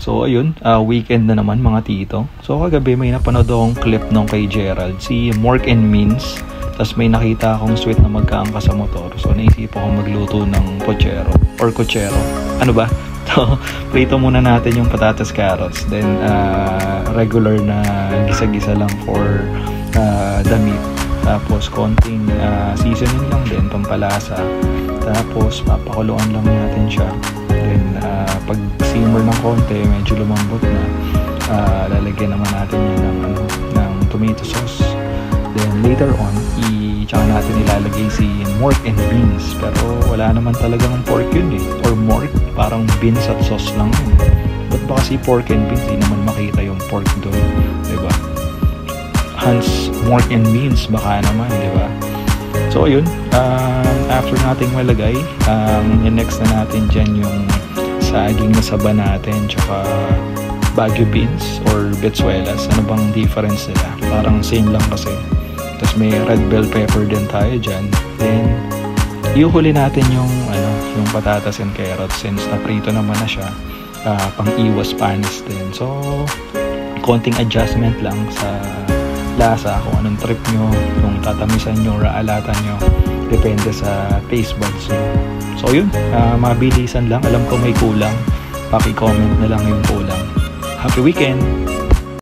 So ayun, weekend na naman mga tito. So kagabi may napanood akong clip nung kay Gerald, si Mork and Means. Tapos may nakita akong sweet na magkaangka sa motor. So naisip ako magluto ng pochero or cochero. Ano ba? So prito muna natin yung patatas carrots. Then regular na gisa-gisa lang for the meat. Tapos konting seasoning lang din, pampalasa. Tapos papakuluan lang natin siya. Then pag simmer ng konti, medyo lumambot na, lalagyan naman natin yun ng tomato sauce. Then later on, tsaka natin ilalagay si Mork and Beans. Pero wala naman talagang pork yun eh. Or Mork, parang beans at sauce lang yun. Ba't ba kasi pork and beans, di naman makita yung pork doon, diba? Hence, Mork and Beans, baka naman, diba? So ayun, after nating malagay, next na natin dyan yung saging na saba natin, tsaka Baguio beans or betuelas. Ano bang difference nila? Parang same lang kasi. Tapos may red bell pepper din tayo dyan. Then, iuhuli natin yung patatas and carrots since naprito naman na siya. Pang iwas panis din. So, konting adjustment lang sa lasa, kung anong trip nyo, kung tatamisan nyo or aalatan nyo, depende sa taste buds nyo. So yun, mabilisan lang. Alam ko may kulang, paki-comment na lang yung kulang. Happy weekend!